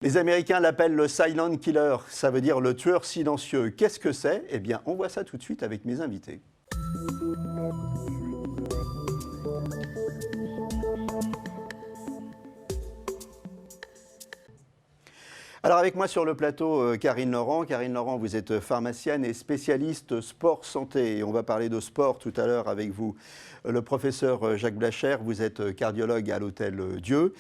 Les Américains l'appellent le silent killer, ça veut dire le tueur silencieux. Qu'est-ce que c'est? Eh bien, on voit ça tout de suite avec mes invités. Alors avec moi sur le plateau, Karine Laurent. Karine Laurent, vous êtes pharmacienne et spécialiste sport-santé. On va parler de sport tout à l'heure avec vous. Le professeur Jacques Blachère, vous êtes cardiologue à l'Hôtel Dieu.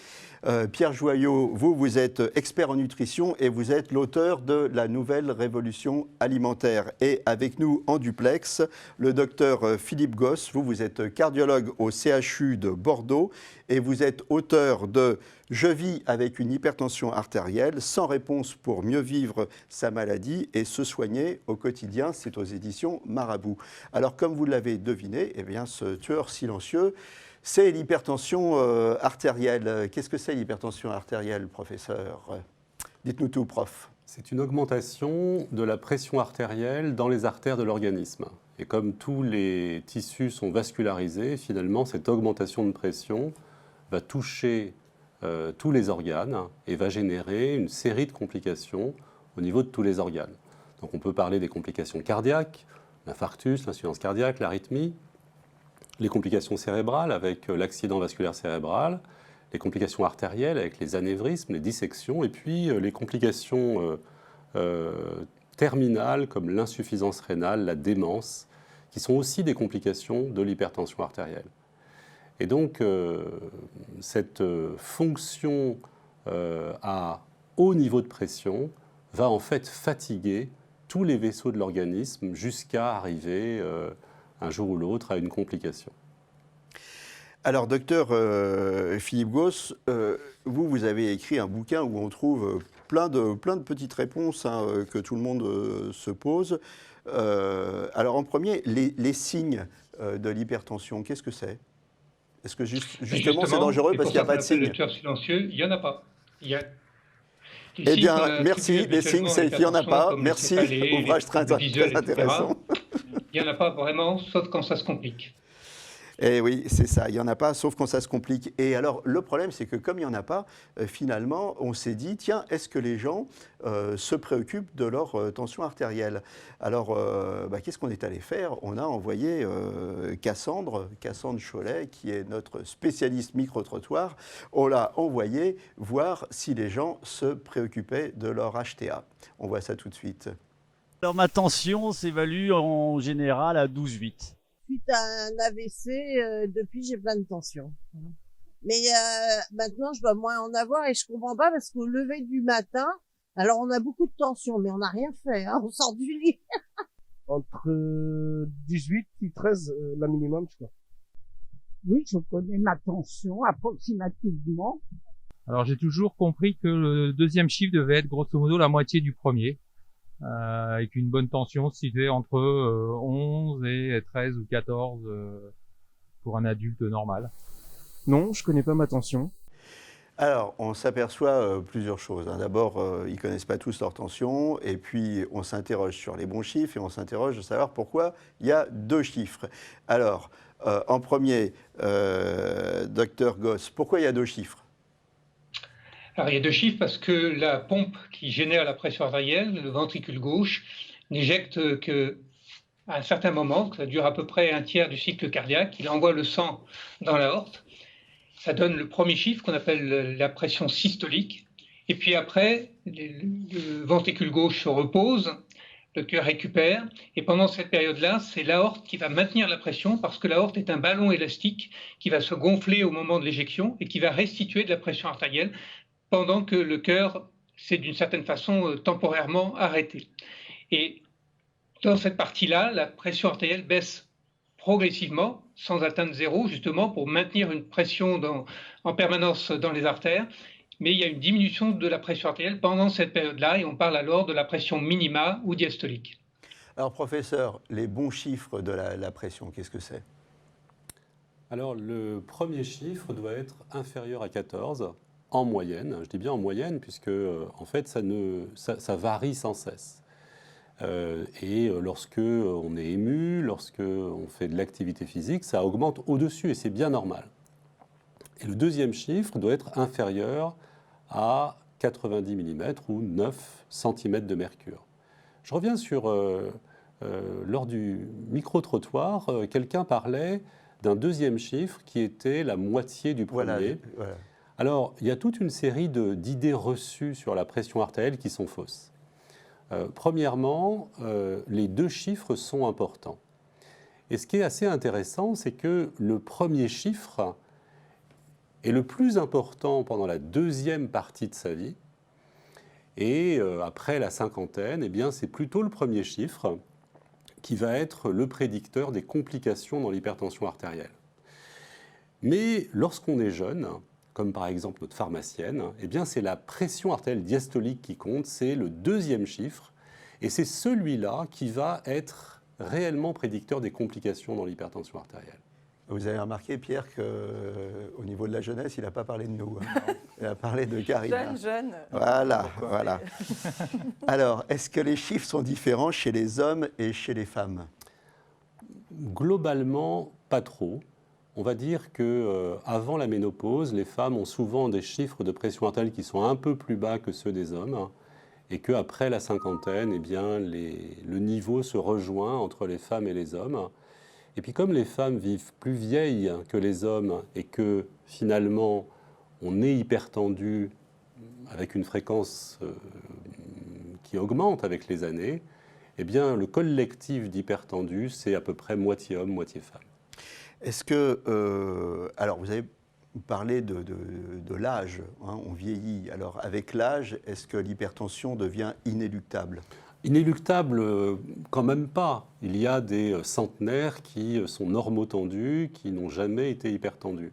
Pierre Joyot, vous êtes expert en nutrition et vous êtes l'auteur de la nouvelle révolution alimentaire. Et avec nous en duplex, le docteur Philippe Gosse, vous êtes cardiologue au CHU de Bordeaux et vous êtes auteur de « Je vis avec une hypertension artérielle, sans réponse pour mieux vivre sa maladie et se soigner au quotidien ». C'est aux éditions Marabout. Alors comme vous l'avez deviné, eh bien, ce tueur silencieux, c'est l'hypertension artérielle. Qu'est-ce que c'est l'hypertension artérielle, professeur? Dites-nous tout, prof. C'est une augmentation de la pression artérielle dans les artères de l'organisme. Et comme tous les tissus sont vascularisés, finalement, cette augmentation de pression va toucher tous les organes et va générer une série de complications au niveau de tous les organes. Donc on peut parler des complications cardiaques, l'infarctus, l'insuffisance cardiaque, l'arythmie, les complications cérébrales avec l'accident vasculaire cérébral, les complications artérielles avec les anévrismes, les dissections, et puis les complications terminales comme l'insuffisance rénale, la démence, qui sont aussi des complications de l'hypertension artérielle. Et donc, cette fonction à haut niveau de pression va en fait fatiguer tous les vaisseaux de l'organisme jusqu'à arriver un jour ou l'autre à une complication. Alors, docteur Philippe Gosse, vous avez écrit un bouquin où on trouve plein de petites réponses que tout le monde se pose. Alors, en premier, les signes de l'hypertension, qu'est-ce que c'est? Est-ce que justement c'est dangereux parce qu'il n'y a pas de signes? Le tueur silencieux, il n'y en a pas. Eh bien, merci, les signes, c'est qu'il n'y en a pas. Merci, ouvrage très intéressant. Il n'y en a pas vraiment, sauf quand ça se complique. Eh oui, c'est ça, il n'y en a pas, sauf quand ça se complique. Et alors, le problème, c'est que comme il n'y en a pas, finalement, on s'est dit, tiens, est-ce que les gens se préoccupent de leur tension artérielle? Alors, qu'est-ce qu'on est allé faire? On a envoyé Cassandre Cholet, qui est notre spécialiste micro-trottoir, on l'a envoyé voir si les gens se préoccupaient de leur HTA. On voit ça tout de suite. Alors, ma tension s'évalue en général à 12,8. Suite à un AVC, depuis j'ai plein de tension. Mais maintenant je dois moins en avoir et je comprends pas parce qu'au lever du matin, alors on a beaucoup de tension, mais on n'a rien fait, on sort du lit. Entre 18 et 13, la minimum, je crois. Oui, je connais ma tension approximativement. Alors j'ai toujours compris que le deuxième chiffre devait être grosso modo la moitié du premier. Avec une bonne tension située entre 11 et 13 ou 14 pour un adulte normal. Non, je connais pas ma tension. Alors, on s'aperçoit plusieurs choses. D'abord, ils ne connaissent pas tous leur tension, et puis on s'interroge sur les bons chiffres, et on s'interroge de savoir pourquoi il y a deux chiffres. Alors, en premier, docteur Gosse, pourquoi il y a deux chiffres? Alors, il y a deux chiffres parce que la pompe qui génère la pression artérielle, le ventricule gauche, n'éjecte qu'à un certain moment, ça dure à peu près un tiers du cycle cardiaque, il envoie le sang dans l'aorte. Ça donne le premier chiffre qu'on appelle la pression systolique. Et puis après, le ventricule gauche se repose, le cœur récupère. Et pendant cette période-là, c'est l'aorte qui va maintenir la pression parce que l'aorte est un ballon élastique qui va se gonfler au moment de l'éjection et qui va restituer de la pression artérielle pendant que le cœur s'est d'une certaine façon temporairement arrêté. Et dans cette partie-là, la pression artérielle baisse progressivement, sans atteindre zéro, justement pour maintenir une pression en permanence dans les artères. Mais il y a une diminution de la pression artérielle pendant cette période-là, et on parle alors de la pression minima ou diastolique. Alors, professeur, les bons chiffres de la pression, qu'est-ce que c'est? Alors, le premier chiffre doit être inférieur à 14. En moyenne, je dis bien en moyenne, puisque en fait ça varie sans cesse. Et lorsque on est ému, lorsque on fait de l'activité physique, ça augmente au-dessus et c'est bien normal. Et le deuxième chiffre doit être inférieur à 90 mm ou 9 cm de mercure. Je reviens sur, lors du micro-trottoir, quelqu'un parlait d'un deuxième chiffre qui était la moitié du premier. Voilà. Alors, il y a toute une série d'idées reçues sur la pression artérielle qui sont fausses. Premièrement, les deux chiffres sont importants. Et ce qui est assez intéressant, c'est que le premier chiffre est le plus important pendant la deuxième partie de sa vie. Et après la cinquantaine, eh bien, c'est plutôt le premier chiffre qui va être le prédicteur des complications dans l'hypertension artérielle. Mais lorsqu'on est jeune, comme par exemple notre pharmacienne, eh bien, c'est la pression artérielle diastolique qui compte, c'est le deuxième chiffre, et c'est celui-là qui va être réellement prédicteur des complications dans l'hypertension artérielle. Vous avez remarqué, Pierre, qu'au niveau de la jeunesse, il n'a pas parlé de nous. Hein. Il a parlé de Karine. Jeune. Voilà, voilà. Alors, est-ce que les chiffres sont différents chez les hommes et chez les femmes? Globalement, pas trop. On va dire qu'avant la ménopause, les femmes ont souvent des chiffres de pression artérielle qui sont un peu plus bas que ceux des hommes, hein, et qu'après la cinquantaine, eh bien, le niveau se rejoint entre les femmes et les hommes. Et puis comme les femmes vivent plus vieilles que les hommes et que finalement on est hypertendu avec une fréquence qui augmente avec les années, eh bien le collectif d'hypertendus, c'est à peu près moitié homme, moitié femme. Est-ce que... alors vous avez parlé de l'âge, hein, on vieillit. Alors avec l'âge, est-ce que l'hypertension devient inéluctable? Inéluctable, quand même pas. Il y a des centenaires qui sont normotendus, qui n'ont jamais été hypertendus.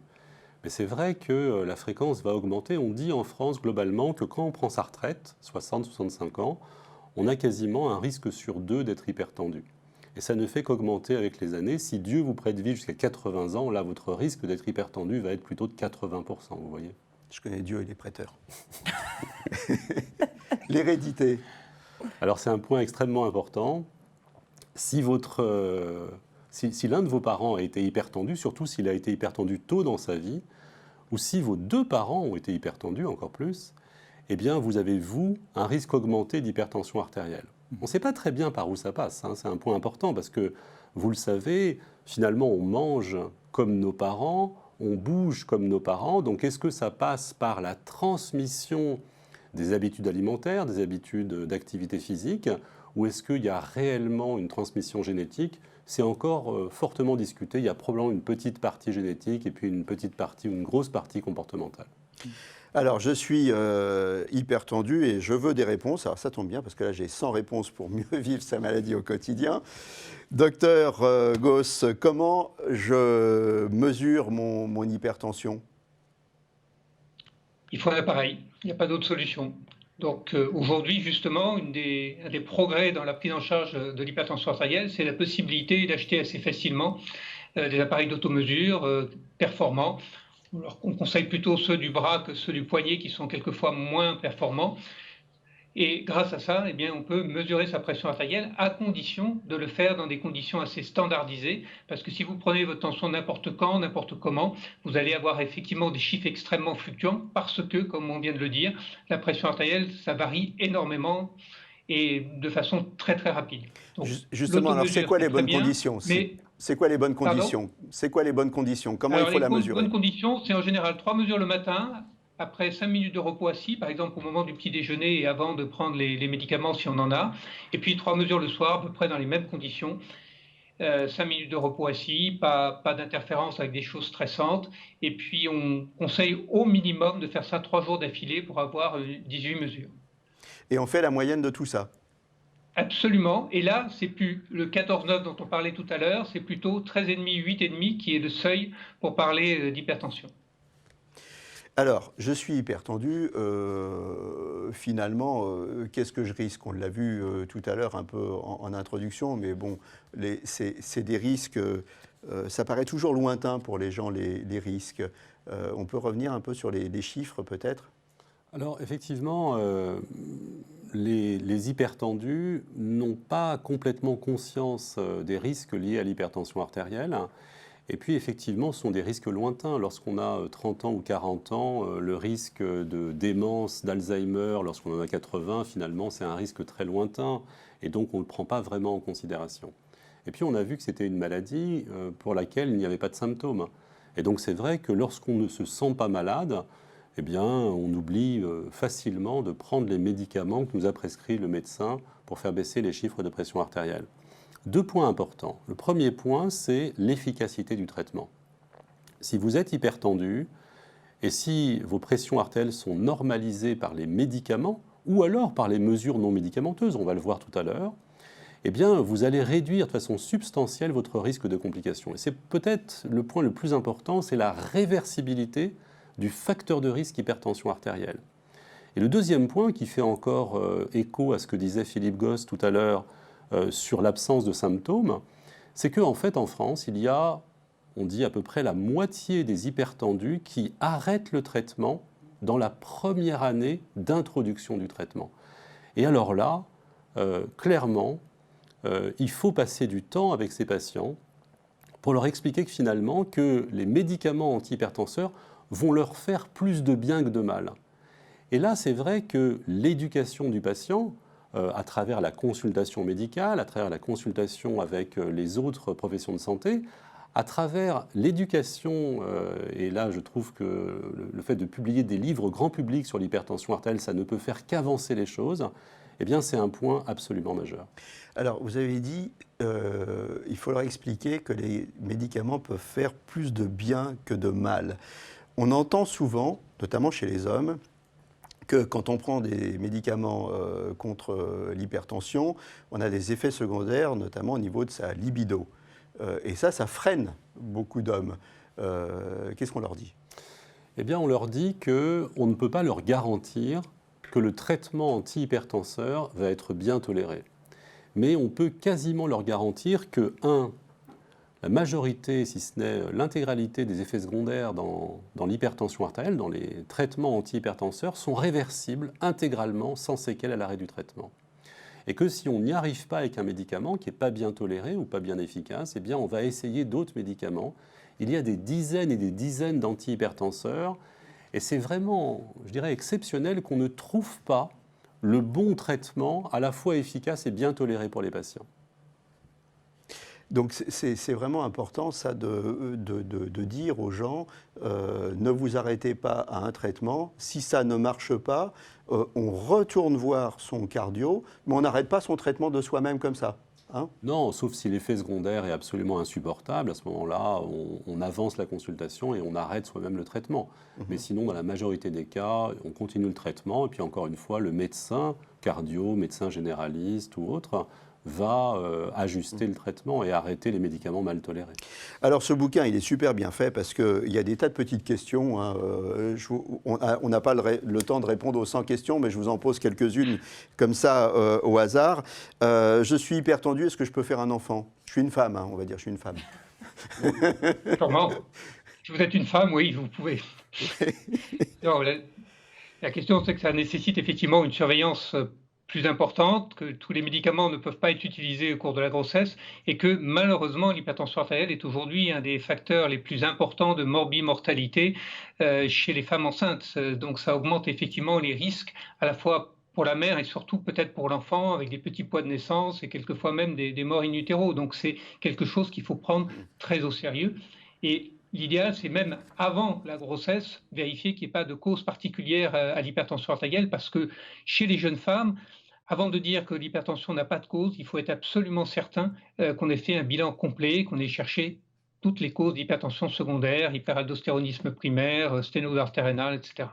Mais c'est vrai que la fréquence va augmenter. On dit en France globalement que quand on prend sa retraite, 60-65 ans, on a quasiment un risque sur 2 d'être hypertendu. Et ça ne fait qu'augmenter avec les années. Si Dieu vous prête vie jusqu'à 80 ans, là, votre risque d'être hypertendu va être plutôt de 80%, vous voyez. Je connais Dieu et les prêteurs. L'hérédité. Alors c'est un point extrêmement important. Si l'un de vos parents a été hypertendu, surtout s'il a été hypertendu tôt dans sa vie, ou si vos 2 parents ont été hypertendus encore plus, eh bien vous avez, vous, un risque augmenté d'hypertension artérielle. On ne sait pas très bien par où ça passe, hein, c'est un point important parce que, vous le savez, finalement on mange comme nos parents, on bouge comme nos parents, donc est-ce que ça passe par la transmission des habitudes alimentaires, des habitudes d'activité physique, ou est-ce qu'il y a réellement une transmission génétique? C'est encore fortement discuté. Il y a probablement une petite partie génétique et puis une petite partie ou une grosse partie comportementale. Alors, je suis hypertendu et je veux des réponses. Alors, ça tombe bien parce que là, j'ai 100 réponses pour mieux vivre sa maladie au quotidien. Docteur Gauss, comment je mesure mon hypertension? Il faut un appareil, il n'y a pas d'autre solution. Donc aujourd'hui, justement, un des progrès dans la prise en charge de l'hypertension artérielle, c'est la possibilité d'acheter assez facilement des appareils d'automesure performants. Alors, on conseille plutôt ceux du bras que ceux du poignet qui sont quelquefois moins performants. Et grâce à ça, eh bien, on peut mesurer sa pression artérielle à condition de le faire dans des conditions assez standardisées. Parce que si vous prenez votre tension n'importe quand, n'importe comment, vous allez avoir effectivement des chiffres extrêmement fluctuants parce que, comme on vient de le dire, la pression artérielle, ça varie énormément et de façon très très rapide. Donc, justement, alors c'est quoi les bonnes conditions? C'est quoi les bonnes conditions? C'est quoi les bonnes conditions? Comment il faut la mesurer? Les bonnes conditions, c'est en général 3 mesures le matin, après 5 minutes de repos assis, par exemple au moment du petit déjeuner et avant de prendre les médicaments si on en a, et puis 3 mesures le soir, à peu près dans les mêmes conditions. 5 minutes de repos assis, pas d'interférence avec des choses stressantes, et puis on conseille au minimum de faire ça 3 jours d'affilée pour avoir 18 mesures. Et on fait la moyenne de tout ça? Absolument, et là, c'est plus le 14,9 dont on parlait tout à l'heure, c'est plutôt 13,5, 8,5 qui est le seuil pour parler d'hypertension. Alors, je suis hypertendu, finalement, qu'est-ce que je risque? On l'a vu tout à l'heure un peu en introduction, mais bon, c'est des risques, ça paraît toujours lointain pour les gens, les risques. On peut revenir un peu sur les chiffres peut-être? Alors effectivement, les hypertendus n'ont pas complètement conscience des risques liés à l'hypertension artérielle. Et puis effectivement, ce sont des risques lointains. Lorsqu'on a 30 ans ou 40 ans, le risque de démence, d'Alzheimer, lorsqu'on en a 80, finalement, c'est un risque très lointain. Et donc, on ne le prend pas vraiment en considération. Et puis, on a vu que c'était une maladie pour laquelle il n'y avait pas de symptômes. Et donc, c'est vrai que lorsqu'on ne se sent pas malade, eh bien, on oublie facilement de prendre les médicaments que nous a prescrits le médecin pour faire baisser les chiffres de pression artérielle. 2 points importants. Le premier point, c'est l'efficacité du traitement. Si vous êtes hypertendu et si vos pressions artérielles sont normalisées par les médicaments ou alors par les mesures non médicamenteuses, on va le voir tout à l'heure, eh bien, vous allez réduire de façon substantielle votre risque de complications. Et c'est peut-être le point le plus important, c'est la réversibilité du facteur de risque hypertension artérielle. Et le deuxième point qui fait encore écho à ce que disait Philippe Gosse tout à l'heure, sur l'absence de symptômes, c'est qu'en fait, en France, il y a, on dit à peu près la moitié des hypertendus qui arrêtent le traitement dans la première année d'introduction du traitement. Et alors là, clairement, il faut passer du temps avec ces patients pour leur expliquer que finalement, que les médicaments antihypertenseurs vont leur faire plus de bien que de mal. Et là, c'est vrai que l'éducation du patient, à travers la consultation médicale, à travers la consultation avec les autres professions de santé, à travers l'éducation, et là je trouve que le fait de publier des livres grand public sur l'hypertension artérielle, ça ne peut faire qu'avancer les choses, eh bien c'est un point absolument majeur. Alors vous avez dit, il faut leur expliquer que les médicaments peuvent faire plus de bien que de mal. On entend souvent, notamment chez les hommes, que quand on prend des médicaments contre l'hypertension, on a des effets secondaires, notamment au niveau de sa libido. Et ça freine beaucoup d'hommes. Qu'est-ce qu'on leur dit ? Eh bien, on leur dit qu'on ne peut pas leur garantir que le traitement antihypertenseur va être bien toléré. Mais on peut quasiment leur garantir que, la majorité, si ce n'est l'intégralité des effets secondaires dans l'hypertension artérielle, dans les traitements antihypertenseurs, sont réversibles intégralement sans séquelles à l'arrêt du traitement. Et que si on n'y arrive pas avec un médicament qui n'est pas bien toléré ou pas bien efficace, eh bien on va essayer d'autres médicaments. Il y a des dizaines et des dizaines d'antihypertenseurs et c'est vraiment, je dirais, exceptionnel qu'on ne trouve pas le bon traitement à la fois efficace et bien toléré pour les patients. Donc c'est vraiment important ça de dire aux gens, ne vous arrêtez pas à un traitement, si ça ne marche pas, on retourne voir son cardio, mais on n'arrête pas son traitement de soi-même comme ça. Hein ? Non, sauf si l'effet secondaire est absolument insupportable, à ce moment-là, on avance la consultation et on arrête soi-même le traitement. Mais sinon, dans la majorité des cas, on continue le traitement et puis encore une fois, le médecin cardio, médecin généraliste ou autre, va ajuster le traitement et arrêter les médicaments mal tolérés. Alors ce bouquin, il est super bien fait parce qu'il y a des tas de petites questions. Hein. On n'a pas le temps de répondre aux 100 questions, mais je vous en pose quelques-unes comme ça au hasard. Je suis hypertendu, est-ce que je peux faire un enfant ? Je suis une femme, hein, on va dire, je suis une femme. Sûrement. Si vous êtes une femme, oui, vous pouvez. Non, la question, c'est que ça nécessite effectivement une surveillance plus importante, que tous les médicaments ne peuvent pas être utilisés au cours de la grossesse et que malheureusement l'hypertension artérielle est aujourd'hui un des facteurs les plus importants de morbimortalité chez les femmes enceintes. Donc ça augmente effectivement les risques à la fois pour la mère et surtout peut-être pour l'enfant avec des petits poids de naissance et quelquefois même des morts in utero. Donc c'est quelque chose qu'il faut prendre très au sérieux. Et l'idéal, c'est même avant la grossesse, vérifier qu'il n'y ait pas de cause particulière à l'hypertension artérielle parce que chez les jeunes femmes, avant de dire que l'hypertension n'a pas de cause, il faut être absolument certain qu'on ait fait un bilan complet, qu'on ait cherché toutes les causes d'hypertension secondaire, hyperaldostéronisme primaire, sténose artère rénale, etc.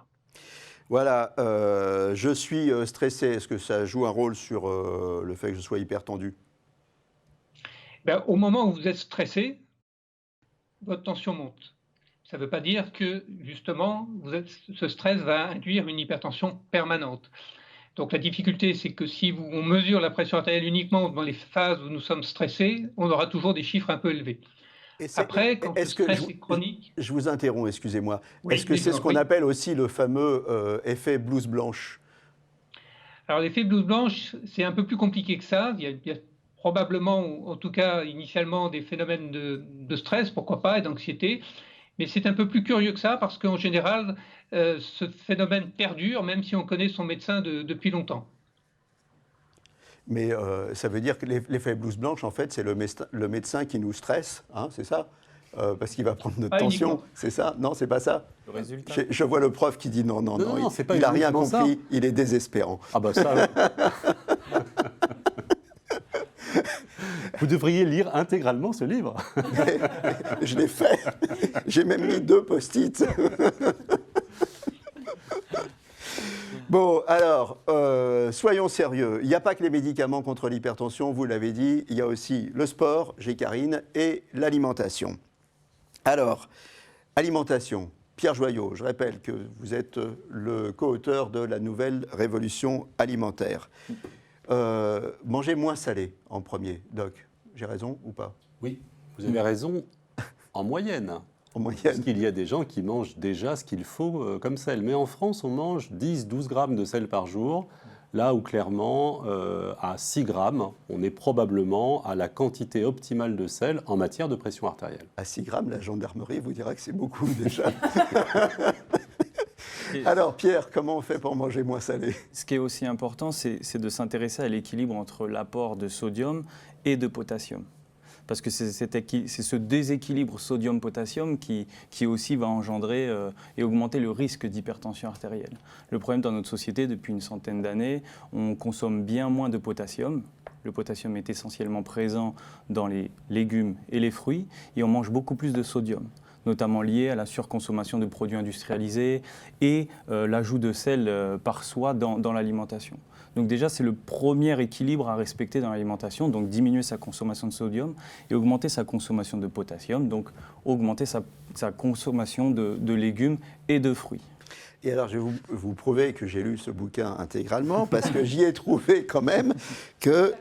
Voilà, je suis stressé. Est-ce que ça joue un rôle sur le fait que je sois hypertendu ? Ben, au moment où vous êtes stressé, votre tension monte. Ça ne veut pas dire que, justement, ce stress va induire une hypertension permanente. Donc la difficulté, c'est que si on mesure la pression artérielle uniquement dans les phases où nous sommes stressés, on aura toujours des chiffres un peu élevés. Après, quand le stress est chronique... Je vous interromps, excusez-moi. Oui, est-ce que c'est ce qu'on appelle aussi le fameux effet blouse blanche ? Alors l'effet blouse blanche, c'est un peu plus compliqué que ça. Il y a probablement, ou en tout cas initialement, des phénomènes de stress, pourquoi pas, et d'anxiété. Mais c'est un peu plus curieux que ça, parce qu'en général, ce phénomène perdure, même si on connaît son médecin depuis longtemps. Mais ça veut dire que l'effet blouse blanche, en fait, c'est le médecin qui nous stresse, hein, c'est ça parce qu'il va prendre notre Pas tension, uniquement. c'est ça? Non, c'est pas ça? Le résultat. Je vois le prof qui dit non, c'est pas il n'a rien uniquement ça. compris, il est désespérant. Ah bah ça, ouais. Vous devriez lire intégralement ce livre. Je l'ai fait, j'ai même mis 2 post-it. Bon, alors, soyons sérieux. Il n'y a pas que les médicaments contre l'hypertension, vous l'avez dit, il y a aussi le sport, j'ai Karine, et l'alimentation. Alors, alimentation, Pierre Joyot, je rappelle que vous êtes le co-auteur de la nouvelle révolution alimentaire. Manger moins salé en premier, Doc, j'ai raison ou pas? Oui, vous avez raison, en moyenne. En moyenne. Parce qu'il y a des gens qui mangent déjà ce qu'il faut comme sel. Mais en France, on mange 10-12 grammes de sel par jour, là où clairement, à 6 grammes, on est probablement à la quantité optimale de sel en matière de pression artérielle. À 6 grammes, la gendarmerie vous dira que c'est beaucoup déjà. Alors Pierre, comment on fait pour manger moins salé? Ce qui est aussi important, c'est de s'intéresser à l'équilibre entre l'apport de sodium et de potassium. Parce que c'est ce déséquilibre sodium-potassium qui aussi va engendrer et augmenter le risque d'hypertension artérielle. Le problème dans notre société, depuis une centaine d'années, on consomme bien moins de potassium. Le potassium est essentiellement présent dans les légumes et les fruits, et on mange beaucoup plus de sodium, notamment lié à la surconsommation de produits industrialisés et l'ajout de sel par soi dans l'alimentation. Donc déjà, c'est le premier équilibre à respecter dans l'alimentation, donc diminuer sa consommation de sodium et augmenter sa consommation de potassium, donc augmenter sa consommation de légumes et de fruits. Et alors, je vais vous prouver que j'ai lu ce bouquin intégralement, parce que j'y ai trouvé quand même qu'il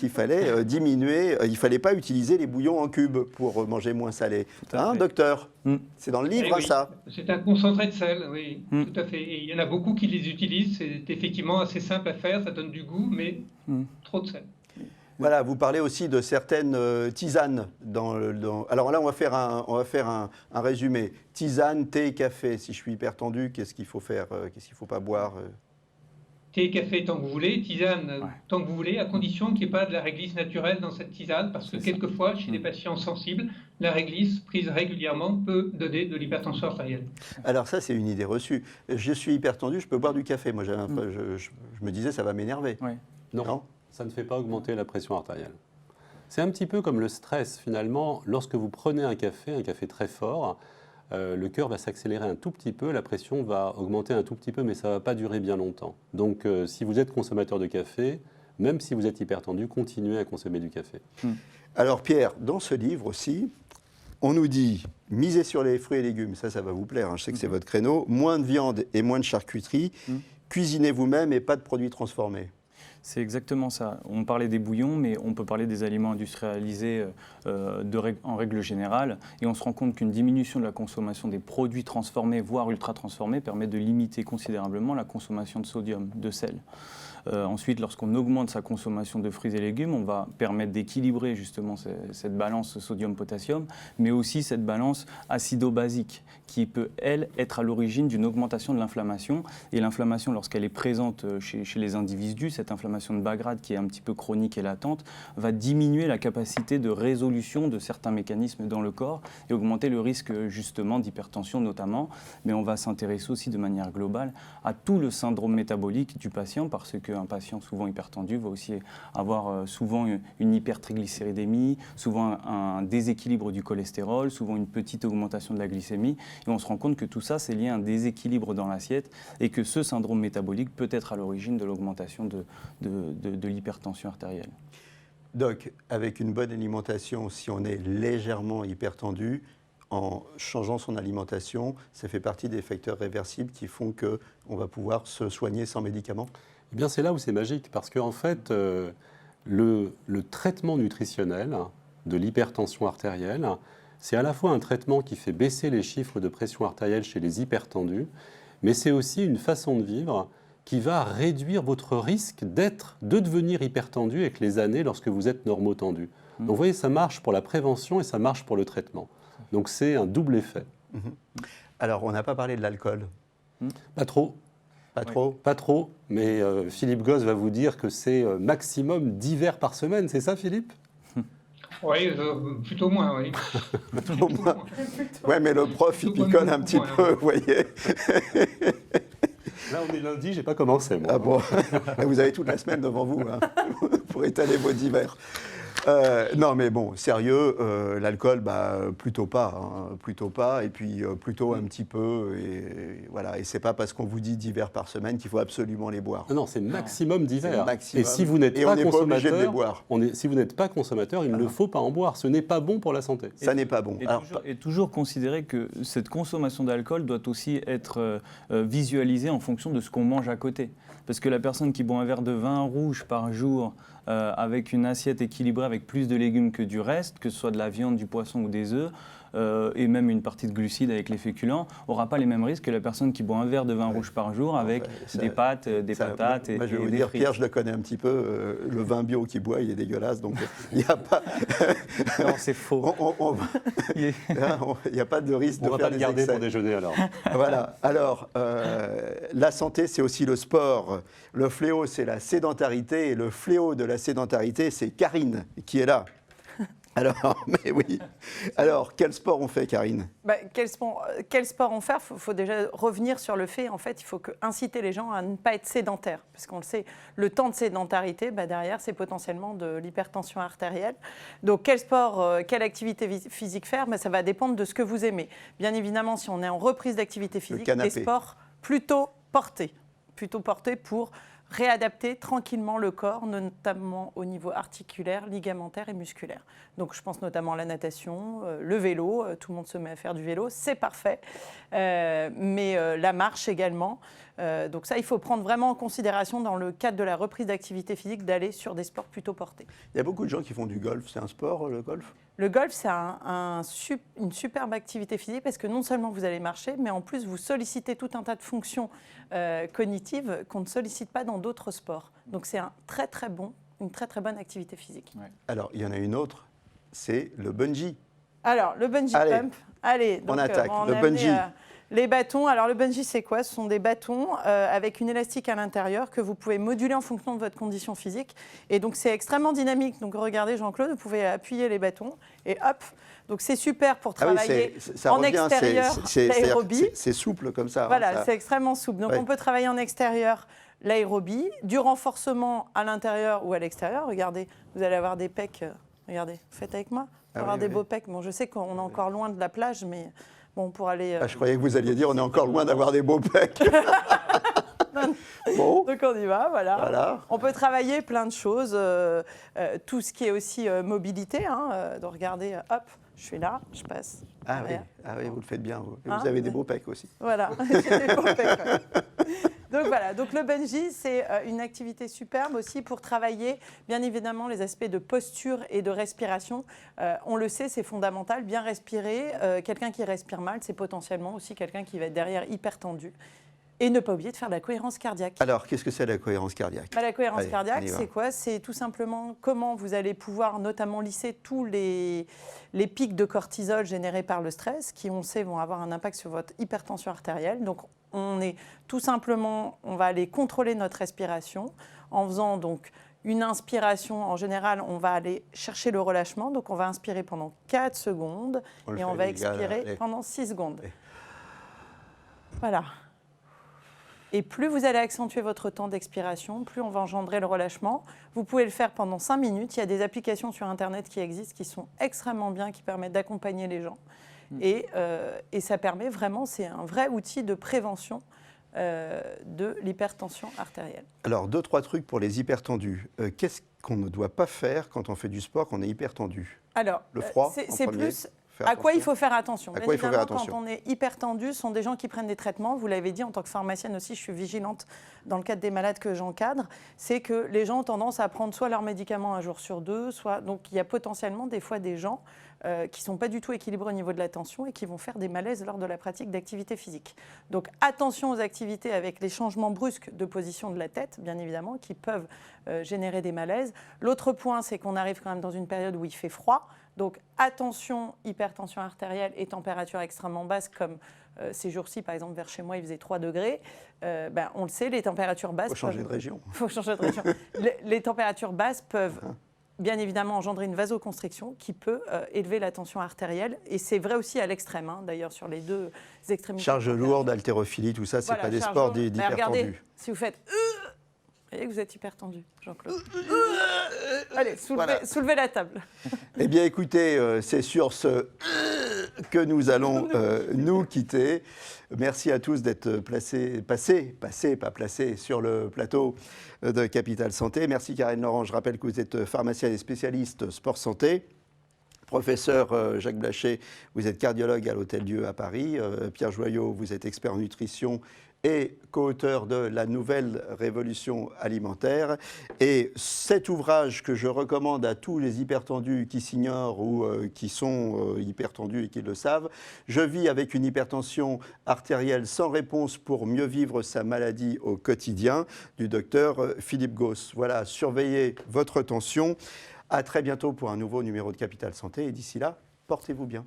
fallait diminuer, il ne fallait pas utiliser les bouillons en cubes pour manger moins salé. Hein, docteur? C'est dans le livre, oui, ça? C'est un concentré de sel, oui, Mm. tout à fait. Et il y en a beaucoup qui les utilisent, c'est effectivement assez simple à faire, ça donne du goût, mais trop de sel. Voilà, vous parlez aussi de certaines tisanes. Alors là, on va faire un résumé. Tisane, thé, café. Si je suis hypertendu, qu'est-ce qu'il faut faire? Qu'est-ce qu'il ne faut pas boire? Thé, café tant que vous voulez, tisane tant que vous voulez, à condition qu'il n'y ait pas de la réglisse naturelle dans cette tisane, parce que quelquefois, chez des patients sensibles, la réglisse prise régulièrement peut donner de l'hypertension artérielle. Alors ça, c'est une idée reçue. Je suis hypertendu, je peux boire du café. Moi, je me disais, ça va m'énerver. Ouais. Non, ça ne fait pas augmenter la pression artérielle. C'est un petit peu comme le stress, finalement. Lorsque vous prenez un café très fort, le cœur va s'accélérer un tout petit peu, la pression va augmenter un tout petit peu, mais ça ne va pas durer bien longtemps. Donc, si vous êtes consommateur de café, même si vous êtes hypertendu, continuez à consommer du café. Alors Pierre, dans ce livre aussi, on nous dit, misez sur les fruits et légumes, ça va vous plaire, hein, je sais que c'est votre créneau, moins de viande et moins de charcuterie, cuisinez vous-même et pas de produits transformés. C'est exactement ça. On parlait des bouillons, mais on peut parler des aliments industrialisés en règle générale. Et on se rend compte qu'une diminution de la consommation des produits transformés, voire ultra transformés, permet de limiter considérablement la consommation de sodium, de sel. Ensuite, lorsqu'on augmente sa consommation de fruits et légumes, on va permettre d'équilibrer justement cette balance sodium-potassium, mais aussi cette balance acido-basique qui peut, elle, être à l'origine d'une augmentation de l'inflammation. Et l'inflammation, lorsqu'elle est présente chez les individus, cette inflammation de bas grade qui est un petit peu chronique et latente, va diminuer la capacité de résolution de certains mécanismes dans le corps et augmenter le risque justement d'hypertension notamment. Mais on va s'intéresser aussi de manière globale à tout le syndrome métabolique du patient, parce qu'un patient souvent hypertendu va aussi avoir souvent une hypertriglycéridémie, souvent un déséquilibre du cholestérol, souvent une petite augmentation de la glycémie. Et on se rend compte que tout ça, c'est lié à un déséquilibre dans l'assiette et que ce syndrome métabolique peut être à l'origine de l'augmentation de l'hypertension artérielle. Doc, avec une bonne alimentation, si on est légèrement hypertendu, en changeant son alimentation, ça fait partie des facteurs réversibles qui font qu'on va pouvoir se soigner sans médicaments? Eh bien, c'est là où c'est magique, parce qu'en fait, le traitement nutritionnel de l'hypertension artérielle, c'est à la fois un traitement qui fait baisser les chiffres de pression artérielle chez les hypertendus, mais c'est aussi une façon de vivre qui va réduire votre risque de devenir hypertendu avec les années lorsque vous êtes normotendu. Donc vous voyez, ça marche pour la prévention et ça marche pour le traitement. Donc c'est un double effet. Alors, on n'a pas parlé de l'alcool. Pas trop. Pas trop. Pas trop, mais Philippe Gosse va vous dire que c'est maximum 10 verres par semaine, c'est ça Philippe? Oui, plutôt moins, oui. Plutôt moins. Ouais, mais le prof, il picole un petit peu, vous voyez. Là, on est lundi, j'ai pas commencé, moi. Ah bon. Vous avez toute la semaine devant vous hein, pour étaler vos divers. Non, mais bon, sérieux, l'alcool, plutôt pas, et puis plutôt un petit peu, et voilà. Et c'est pas parce qu'on vous dit 10 verres par semaine qu'il faut absolument les boire. Non, c'est maximum 10 verres. Maximum. Et si vous n'êtes pas obligé de les boire. si vous n'êtes pas consommateur, il ne faut pas en boire. Ce n'est pas bon pour la santé. Ça n'est pas bon. Et toujours considérer que cette consommation d'alcool doit aussi être visualisée en fonction de ce qu'on mange à côté. Parce que la personne qui boit un verre de vin rouge par jour avec une assiette équilibrée avec plus de légumes que du reste, que ce soit de la viande, du poisson ou des œufs, et même une partie de glucides avec les féculents, n'aura pas les mêmes risques que la personne qui boit un verre de vin rouge par jour avec des pâtes, des patates et des frites. Je vais vous dire, Pierre, je le connais un petit peu, le vin bio qu'il boit, il est dégueulasse, donc il n'y a pas... Non, c'est faux. Il n'y a pas de risque de faire des excès. On va pas le garder pour déjeuner alors. Voilà. Alors, la santé, c'est aussi le sport. Le fléau, c'est la sédentarité, et le fléau de la sédentarité, c'est Karine qui est là. Alors, mais oui. Alors, quel sport on fait, Karine? Quel sport on fait? Il faut déjà revenir sur le fait, en fait, il faut inciter les gens à ne pas être sédentaires. Parce qu'on le sait, le temps de sédentarité, derrière, c'est potentiellement de l'hypertension artérielle. Donc, quel sport, quelle activité physique faire? Ça va dépendre de ce que vous aimez. Bien évidemment, si on est en reprise d'activité physique, des sports plutôt portés pour réadapter tranquillement le corps, notamment au niveau articulaire, ligamentaire et musculaire. Donc je pense notamment à la natation, le vélo, tout le monde se met à faire du vélo, c'est parfait, mais la marche également. Donc ça, il faut prendre vraiment en considération dans le cadre de la reprise d'activité physique d'aller sur des sports plutôt portés. Il y a beaucoup de gens qui font du golf, c'est un sport le golf? Le golf, c'est une superbe activité physique parce que non seulement vous allez marcher, mais en plus vous sollicitez tout un tas de fonctions cognitives qu'on ne sollicite pas dans d'autres sports. Donc c'est une très très bonne activité physique. Ouais. Alors il y en a une autre, c'est le bungee. Alors le bungee pump, allez, donc, on attaque, le bungee. Les bâtons, alors le bungee c'est quoi? Ce sont des bâtons avec une élastique à l'intérieur que vous pouvez moduler en fonction de votre condition physique. Et donc c'est extrêmement dynamique. Donc regardez Jean-Claude, vous pouvez appuyer les bâtons et hop. Donc c'est super pour travailler en extérieur l'aérobie. C'est souple comme ça. Voilà, c'est extrêmement souple. Donc on peut travailler en extérieur l'aérobie, du renforcement à l'intérieur ou à l'extérieur. Regardez, vous allez avoir des pecs. Regardez, faites avec moi. Vous allez avoir des beaux pecs. Bon, je sais qu'on est encore loin de la plage, mais... Bon, pour aller, je croyais que vous alliez dire on est encore loin d'avoir des beaux pecs. Bon. Donc on y va, voilà. On peut travailler plein de choses, tout ce qui est aussi mobilité. Donc regardez, hop, je suis là, je passe. Ah oui, vous le faites bien. Vous avez des beaux pecs aussi. Voilà, j'ai des beaux pecs. Donc voilà, donc le bungee, c'est une activité superbe aussi pour travailler, bien évidemment, les aspects de posture et de respiration. On le sait, c'est fondamental, bien respirer. Quelqu'un qui respire mal, c'est potentiellement aussi quelqu'un qui va être derrière hyper tendu. Et ne pas oublier de faire de la cohérence cardiaque. Alors, qu'est-ce que c'est la cohérence cardiaque? La cohérence cardiaque, c'est quoi? C'est tout simplement comment vous allez pouvoir notamment lisser tous les pics de cortisol générés par le stress, qui, on sait, vont avoir un impact sur votre hypertension artérielle. Donc, on va aller contrôler notre respiration en faisant donc une inspiration. En général, on va aller chercher le relâchement. Donc, on va inspirer pendant 4 secondes et on va expirer pendant 6 secondes. Voilà. Et plus vous allez accentuer votre temps d'expiration, plus on va engendrer le relâchement. Vous pouvez le faire pendant 5 minutes. Il y a des applications sur Internet qui existent, qui sont extrêmement bien, qui permettent d'accompagner les gens. Et ça permet vraiment, c'est un vrai outil de prévention de l'hypertension artérielle. Alors, 2-3 trucs pour les hypertendus. Qu'est-ce qu'on ne doit pas faire quand on fait du sport, qu'on est hypertendu? Alors, le froid, c'est plus... faire À quoi il attention faut faire attention? À Bien quoi il faut faire évidemment, attention? quand on est hypertendu, ce sont des gens qui prennent des traitements. Vous l'avez dit, en tant que pharmacienne aussi, je suis vigilante dans le cadre des malades que j'encadre. C'est que les gens ont tendance à prendre soit leurs médicaments un jour sur deux, soit... Donc il y a potentiellement des fois des gens qui ne sont pas du tout équilibrés au niveau de la tension et qui vont faire des malaises lors de la pratique d'activité physique. Donc attention aux activités avec les changements brusques de position de la tête, bien évidemment, qui peuvent générer des malaises. L'autre point, c'est qu'on arrive quand même dans une période où il fait froid. Donc attention, hypertension artérielle et température extrêmement basse, comme ces jours-ci, par exemple, vers chez moi, il faisait 3 degrés. On le sait, les températures basses... Il faut changer de région. Il faut changer de région. Les températures basses peuvent... bien évidemment engendrer une vasoconstriction qui peut élever la tension artérielle. Et c'est vrai aussi à l'extrême, hein, d'ailleurs, sur les deux extrémités. Charge lourde, haltérophilie, tout ça, c'est Voilà, pas des charge sports lourde. Mais d'hypertendus. regardez, si vous faites... Vous voyez que vous êtes hypertendu, Jean-Claude. Allez, soulevez la table. Eh bien, écoutez, c'est sur ce que nous allons nous quitter. Merci à tous d'être passés sur le plateau de Capital Santé. Merci Karine Laurent. Je rappelle que vous êtes pharmacienne et spécialiste sport santé. Professeur Jacques Blacher, vous êtes cardiologue à l'Hôtel Dieu à Paris. Pierre Joyot, vous êtes expert en nutrition et co-auteur de La Nouvelle Révolution Alimentaire. Et cet ouvrage que je recommande à tous les hypertendus qui s'ignorent ou qui sont hypertendus et qui le savent, Je vis avec une hypertension artérielle sans réponse pour mieux vivre sa maladie au quotidien, du docteur Philippe Gauss. Voilà, surveillez votre tension. À très bientôt pour un nouveau numéro de Capital Santé et d'ici là, portez-vous bien.